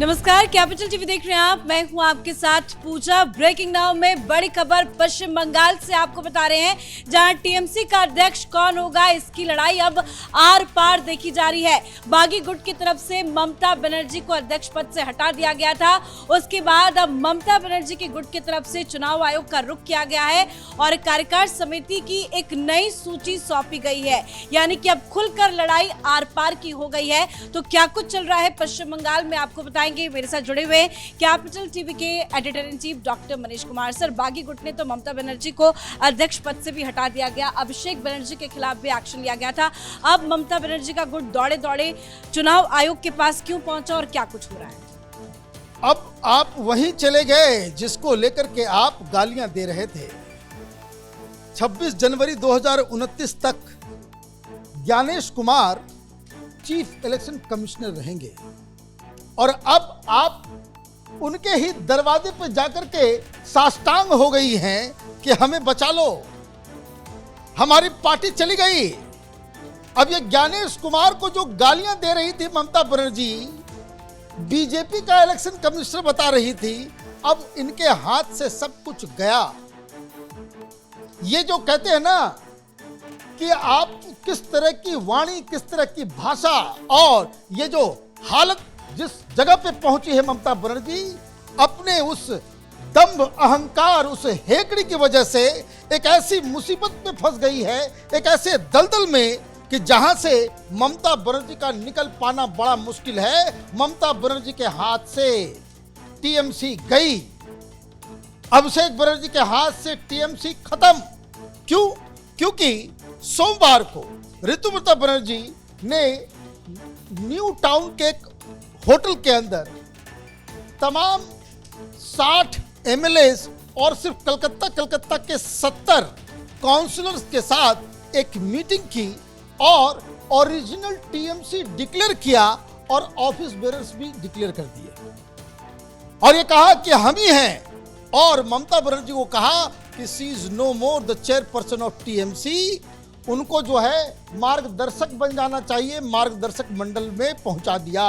नमस्कार, capital TV देख रहे हैं आप। मैं हूं आपके साथ पूजा। ब्रेकिंग नाउ में बड़ी खबर पश्चिम बंगाल से आपको बता रहे हैं, जहां टीएमसी का अध्यक्ष कौन होगा, इसकी लड़ाई अब आर पार देखी जा रही है। बागी गुट की तरफ से ममता बनर्जी को अध्यक्ष पद से हटा दिया गया था। उसके बाद अब ममता बनर्जी के गुट की तरफ से चुनाव आयोग का रुख किया गया है और कार्यकारी समिति की एक नई सूची सौंपी गई है। यानी कि अब खुलकर लड़ाई आर पार की हो गई है। तो क्या कुछ चल रहा है पश्चिम बंगाल में, आपको बताएंगे। मेरे साथ जुड़े हुए कैपिटल टीवी के editor in chief doctor Manish Kumar. Sir, बागी गुट ने तो ममता बनर्जी को अध्यक्ष पद से भी हटा दिया गया, अभिषेक बनर्जी के खिलाफ भी एक्शन लिया गया था। अब ममता बनर्जी का गुट दौड़े दौड़े चुनाव आयोग के पास क्यों पहुंचा और क्या कुछ हो रहा है? अब आप वहीं चले गए जिसको लेकर के आप गालियां दे रहे थे। 26 जनवरी 2029 तक Gyanesh Kumar chief election commissioner रहेंगे और अब आप उनके ही दरवाजे पर जाकर के साष्टांग हो गई हैं कि हमें बचा लो, हमारी पार्टी चली गई। अब ये ज्ञानेश कुमार को जो गालियां दे रही थी ममता बनर्जी, बीजेपी का इलेक्शन कमिश्नर बता रही थी, अब इनके हाथ से सब कुछ गया। ये जो कहते हैं ना कि आप किस तरह की वाणी, किस तरह की भाषा और ये जो हालत जिस जगह पे पहुंची है ममता बनर्जी, अपने उस दंभ, अहंकार, उस हेकड़ी की वजह से एक ऐसी मुसीबत में फंस गई है, एक ऐसे दलदल में कि जहां से ममता बनर्जी का निकल पाना बड़ा मुश्किल है। ममता बनर्जी के हाथ से टीएमसी गई, अभिषेक बनर्जी के हाथ से टीएमसी खत्म। क्यों? क्योंकि सोमवार को ऋतुव्रता बनर्जी ने न्यू टाउन के एक होटल के अंदर तमाम 60 एमएलएस और सिर्फ कलकत्ता के 70 काउंसलर्स के साथ एक मीटिंग की और ओरिजिनल टीएमसी डिक्लेयर किया और ऑफिस बेरर्स भी डिक्लेयर कर दिए और ये कहा कि हम ही हैं। और ममता बनर्जी को कहा कि she is no more the chairperson of TMC, उनको जो है मार्गदर्शक बन जाना चाहिए, मार्गदर्शक मंडल में पहुंचा दिया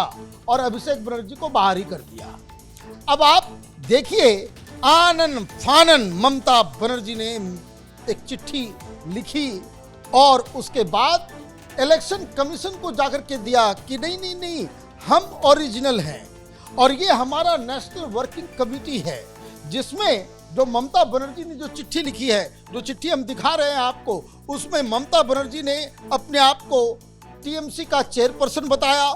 और अभिषेक बनर्जी को बाहर ही कर दिया। अब आप देखिए, आनन फानन ममता बनर्जी ने एक चिट्ठी लिखी और उसके बाद इलेक्शन कमीशन को जाकर के दिया कि नहीं, हम ओरिजिनल हैं और ये हमारा नेशनल वर्किंग कमेटी है, जिसमें जो ममता बनर्जी ने जो चिट्ठी लिखी है, जो चिट्ठी हम दिखा रहे हैं आपको, उसमें ममता बनर्जी ने अपने आप को टीएमसी का चेयरपर्सन बताया,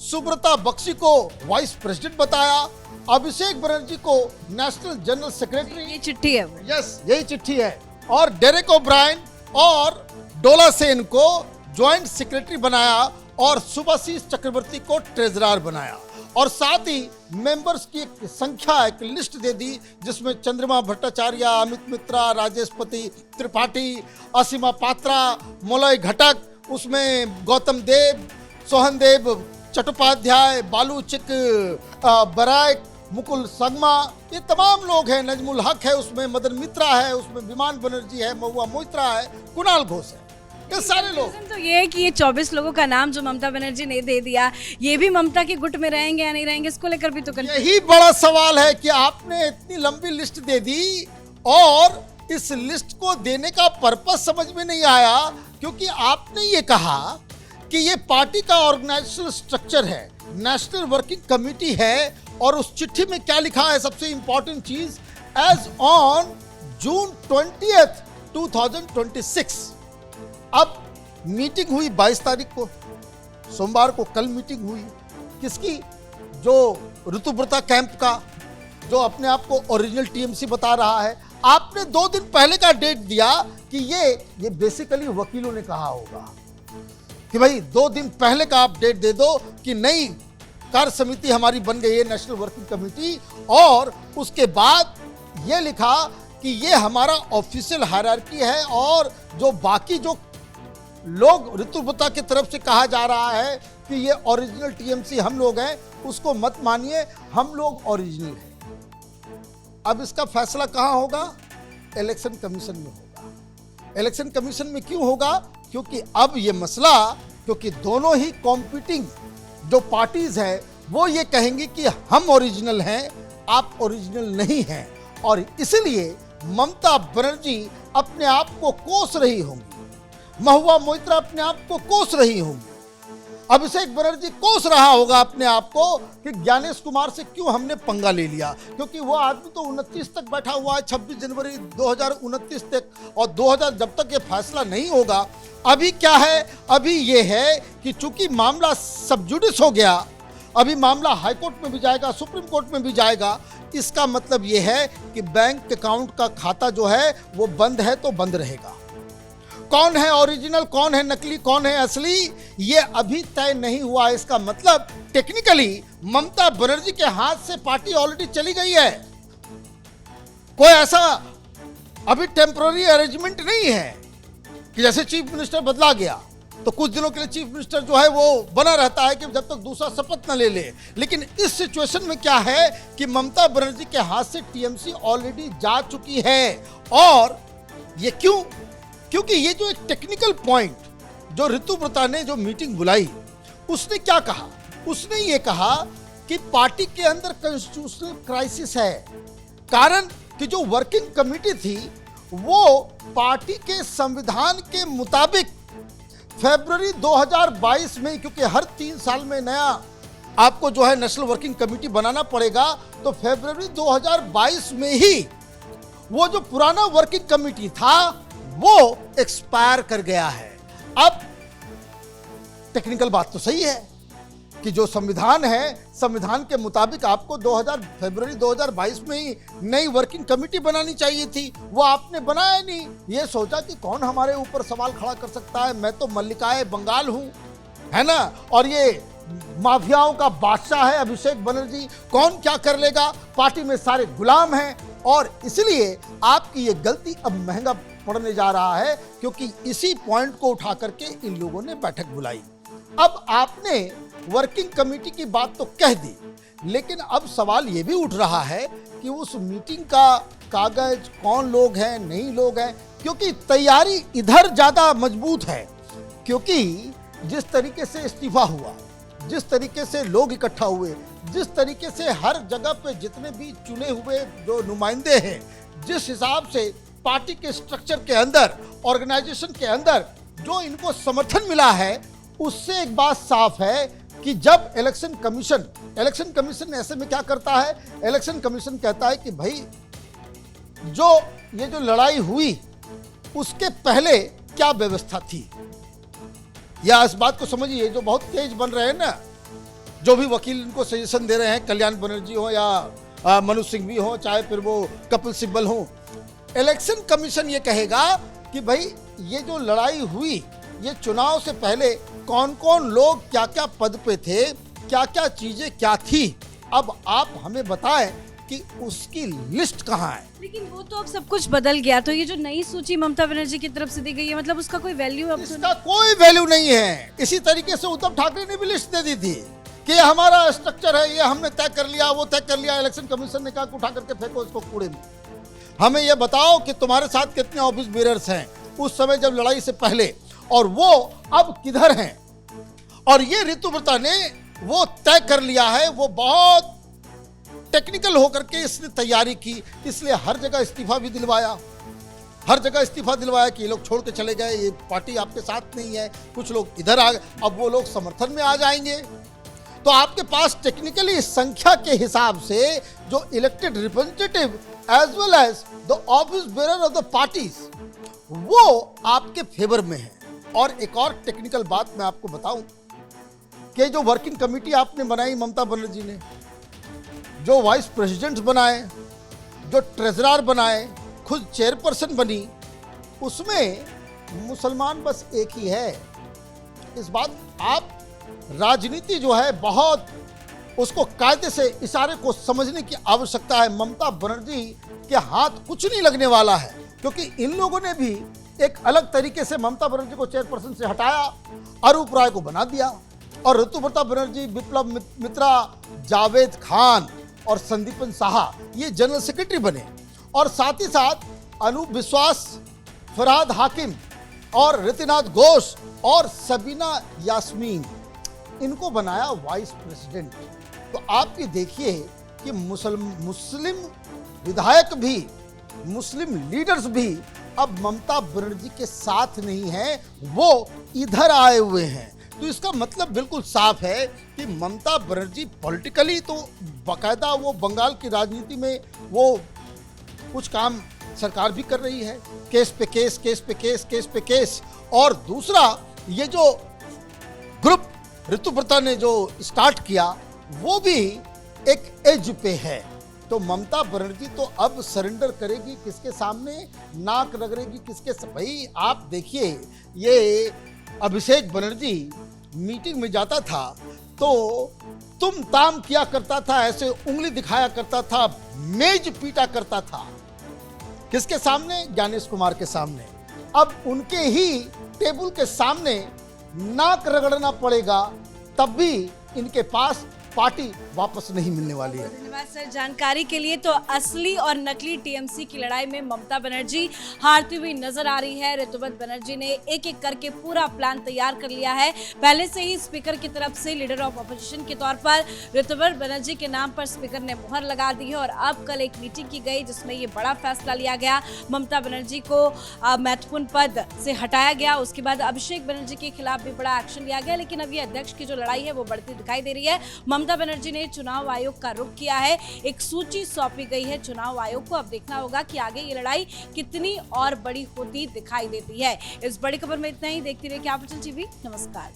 सुब्रता बख्शी को वाइस प्रेसिडेंट बताया, अभिषेक बनर्जी को नेशनल जनरल सेक्रेटरी, ये चिट्ठी है वो। यस, यही चिट्ठी है, और डेरेक ओब्रायन और डोला सेन को ज्वाइंट सेक्रेटरी बनाया और सुभाशीष चक्रवर्ती को ट्रेजरर बनाया और साथ ही मेंबर्स की एक संख्या, एक लिस्ट दे दी जिसमें चंद्रमा भट्टाचार्य, अमित मित्रा, राजेश पति त्रिपाठी, असीमा पात्रा, मोलय घटक, उसमें गौतम देव, सोहन देव चट्टोपाध्याय, बालू चिक बराइक, मुकुल संगमा, ये तमाम लोग हैं। नजमुल हक है उसमें, मदन मित्रा है उसमें, विमान बनर्जी है, महुआ मोइत्रा है, कुणाल घोष है, ये सारे लोग। तो ये है कि ये 24 लोगों का नाम जो ममता बनर्जी ने दे दिया, ये भी ममता के गुट में रहेंगे या नहीं रहेंगे, इसको लेकर भी तो यही बड़ा सवाल है कि आपने इतनी लंबी लिस्ट दे दी और इस लिस्ट को देने का पर्पस समझ में नहीं आया, क्योंकि आपने ये कहा कि ये पार्टी का ऑर्गेनाइजेशनल स्ट्रक्चर है, नेशनल वर्किंग कमेटी है, और उस चिट्ठी में क्या लिखा है सबसे इंपॉर्टेंट चीज, एज ऑन जून 20, 2026। अब मीटिंग हुई 22 तारीख को, सोमवार को कल मीटिंग हुई किसकी? जो ऋतुव्रता कैंप का, जो अपने आप को ओरिजिनल टीएमसी बता रहा है। आपने 2 दिन पहले का डेट दिया कि ये बेसिकली वकीलों ने कहा होगा कि भाई 2 दिन पहले का आप डेट दे दो कि नई कार्य समिति हमारी बन गई है, नेशनल वर्किंग कमेटी, और उसके बाद ये लिखा कि ये हमारा ऑफिशियल हायरार्की है और जो बाकी जो लोग ऋतुव्रता की तरफ से कहा जा रहा है कि ये ओरिजिनल टीएमसी हम लोग हैं, उसको मत मानिए, हम लोग ओरिजिनल हैं। अब इसका फैसला कहाँ होगा? इलेक्शन कमीशन में होगा। इलेक्शन कमीशन में क्यों होगा? क्योंकि अब ये मसला, क्योंकि दोनों ही कॉम्पिटिंग जो पार्टीज है वो ये कहेंगे कि हम ओरिजिनल हैं, आप ओरिजिनल नहीं हैं, और इसलिए ममता बनर्जी अपने आप को कोस रही होंगी, महुआ मोइत्रा अपने आप को कोस रही होंगी, अभिषेक बनर्जी कोस रहा होगा अपने आप को कि ज्ञानेश कुमार से क्यों हमने पंगा ले लिया, क्योंकि वो आदमी तो 29 तक बैठा हुआ है, 26 जनवरी 2029 तक, और 2000 जब तक ये फैसला नहीं होगा। अभी क्या है, अभी ये है कि चूंकि मामला सब जुडिस हो गया, अभी मामला हाई कोर्ट में भी जाएगा, सुप्रीम कोर्ट में भी जाएगा, इसका मतलब ये है कि बैंक अकाउंट का खाता जो है वो बंद है तो बंद रहेगा। कौन है ओरिजिनल, कौन है नकली, कौन है असली, ये अभी तय नहीं हुआ। इसका मतलब टेक्निकली ममता बनर्जी के हाथ से पार्टी ऑलरेडी चली गई है। कोई ऐसा अभी टेम्पररी अरेंजमेंट नहीं है कि जैसे चीफ मिनिस्टर बदला गया तो कुछ दिनों के लिए चीफ मिनिस्टर जो है वो बना रहता है कि जब तक दूसरा शपथ न ले ले। लेकिन इस सिचुएशन में क्या है कि ममता बनर्जी के हाथ से टीएमसी ऑलरेडी जा चुकी है। और ये क्यों? क्योंकि ये जो एक टेक्निकल पॉइंट जो ऋतुव्रता ने जो मीटिंग बुलाई, उसने क्या कहा? उसने ये कहा कि पार्टी के अंदर कॉन्स्टिट्यूशनल क्राइसिस है, कारण कि जो वर्किंग कमेटी थी वो पार्टी के संविधान के मुताबिक फरवरी 2022 में, क्योंकि हर 3 साल में नया आपको जो है नेशनल वर्किंग कमेटी बनाना पड़ेगा, तो फरवरी 2022 में ही वो जो पुराना वर्किंग कमेटी था वो एक्सपायर कर गया है। अब टेक्निकल बात तो सही है कि जो संविधान है, संविधान के मुताबिक आपको फरवरी 2022 में ही नई वर्किंग कमेटी बनानी चाहिए थी, वो आपने बनाया नहीं। ये सोचा कि कौन हमारे ऊपर सवाल खड़ा कर सकता है, मैं तो मल्लिकाए बंगाल हूं, है ना, और ये माफियाओं का बादशाह है अभिषेक बनर्जी, कौन क्या कर लेगा, पार्टी में सारे गुलाम हैं। और इसलिए आपकी ये गलती अब महंगा पड़ने जा रहा है, क्योंकि इसी पॉइंट को उठा करके इन लोगों ने बैठक बुलाई। अब आपने वर्किंग कमेटी की बात तो कह दी, लेकिन अब सवाल ये भी उठ रहा है कि उस मीटिंग का कागज, कौन लोग हैं, नहीं लोग हैं, क्योंकि तैयारी इधर ज्यादा मजबूत है। क्योंकि जिस तरीके से इस्तीफा हुआ, जिस तरीके से लोग इकट्ठा हुए, जिस तरीके से हर जगह पे जितने भी चुने हुए जो नुमाइंदे हैं, जिस हिसाब से पार्टी के स्ट्रक्चर के अंदर, ऑर्गेनाइजेशन के अंदर जो इनको समर्थन मिला है, उससे एक बात साफ है कि जब इलेक्शन कमीशन ऐसे में क्या करता है, इलेक्शन कमीशन कहता है कि भाई ये जो लड़ाई हुई उसके पहले क्या व्यवस्था थी, या इस बात को समझिए, जो बहुत तेज बन रहे हैं ना, जो भी वकील इनको सजेशन दे रहे हैं, कल्याण बनर्जी हो या मनु सिंघवी हो, चाहे फिर वो कपिल सिब्बल हो, इलेक्शन कमीशन ये कहेगा कि भाई ये जो लड़ाई हुई, ये चुनाव से पहले कौन कौन लोग क्या क्या पद पे थे, क्या क्या चीजें क्या थी, अब आप हमें बताएं कि उसकी लिस्ट कहाँ है। लेकिन वो तो अब सब कुछ बदल गया, तो ये जो नई सूची ममता बनर्जी की तरफ से दी गई है, मतलब उसका कोई वैल्यू अब इसका कोई वैल्यू नहीं है। इसी तरीके से उद्धव ठाकरे ने भी लिस्ट दे दी थी कि हमारा स्ट्रक्चर है, ये हमने तय कर लिया, वो तय कर लिया। इलेक्शन कमीशन ने कहा उठा करके फेंको इसको कूड़े में, हमें ये बताओ कि तुम्हारे साथ कितने ऑफिस बेरर्स हैं उस समय जब लड़ाई से पहले, और वो अब किधर हैं। और ये ऋतुव्रता ने वो तय कर लिया है, वो बहुत टेक्निकल होकर के इसने तैयारी की, इसलिए हर जगह इस्तीफा भी दिलवाया, हर जगह इस्तीफा दिलवाया कि ये लोग छोड़ के चले गए, ये पार्टी आपके साथ नहीं है, कुछ लोग इधर आ गए, अब वो लोग समर्थन में आ जाएंगे। तो आपके पास टेक्निकली संख्या के हिसाब से जो elected representative as well as the office bearer of the parties, वो आपके फेवर में है। और एक और टेक्निकल बात मैं आपको बताऊं कि जो वर्किंग कमेटी आपने बनाई ममता बनर्जी ने, जो वाइस प्रेसिडेंट्स बनाए, जो ट्रेजरर बनाए, खुद चेयरपर्सन बनी, उसमें मुसलमान बस एक ही है। इस बात आप राजनीति जो है बहुत उसको कायदे से इशारे को समझने की आवश्यकता है। ममता बनर्जी के हाथ कुछ नहीं लगने वाला है, क्योंकि इन लोगों ने भी एक अलग तरीके से ममता बनर्जी को चेयरपर्सन से हटाया, अरूप राय को बना दिया, और ऋतुव्रता बनर्जी, विप्लव मित्रा, जावेद खान और संदीपन साहा ये जनरल सेक्रेटरी बने, और साथ ही साथ अनूप विश्वास, फरहाद हाकिम और रितिनाथ घोष और सबीना यास्मीन, इनको बनाया वाइस प्रेसिडेंट। तो आप ये देखिए कि मुस्लिम विधायक भी, मुस्लिम लीडर्स भी अब ममता बनर्जी के साथ नहीं हैं, वो इधर आए हुए हैं। तो इसका मतलब बिल्कुल साफ है कि ममता बनर्जी पॉलिटिकली तो बाकायदा वो बंगाल की राजनीति में वो कुछ काम सरकार भी कर रही है, केस पे केस, केस पे केस, केस पे केस। और दूसरा, ये जो ग्रुप ऋतुव्रता ने जो स्टार्ट किया वो भी एक एज पे है। तो ममता बनर्जी तो अब सरेंडर करेगी किसके सामने, नाक रगड़ेगी किसके भाई आप देखिए, ये अभिषेक बनर्जी मीटिंग में जाता था तो तुम ताम किया करता था, ऐसे उंगली दिखाया करता था, मेज पीटा करता था। किसके सामने? ज्ञानेश कुमार के सामने। अब उनके ही टेबल के सामने नाक रगड़ना पड़ेगा, तब भी इनके पास पार्टी वापस नहीं मिलने वाली है। धन्यवाद सर जानकारी के लिए। तो असली और नकली टीएमसी की लड़ाई में ममता बनर्जी हारती हुई नजर आ रही है। ऋतुव्रत बनर्जी ने एक एक करके पूरा प्लान तैयार कर लिया है। पहले से ही स्पीकर की तरफ से लीडर ऑफ अपोजिशन के तौर पर ऋतुव्रत बनर्जी के नाम पर स्पीकर ने मुहर लगा दी है और अब कल एक मीटिंग की गई जिसमें ये बड़ा फैसला लिया गया। ममता बनर्जी को महत्वपूर्ण पद से हटाया गया। उसके बाद अभिषेक बनर्जी के खिलाफ भी बड़ा एक्शन लिया गया। लेकिन अब ये अध्यक्ष की जो लड़ाई है वो बढ़ती दिखाई दे रही है। ममता बनर्जी ने चुनाव आयोग का रुख किया है। एक सूची सौंपी गई है चुनाव आयोग को। अब देखना होगा कि आगे ये लड़ाई कितनी और बड़ी होती दिखाई देती है। इस बड़ी खबर में इतना ही। देखते रहिए कैपिटल टीवी। नमस्कार।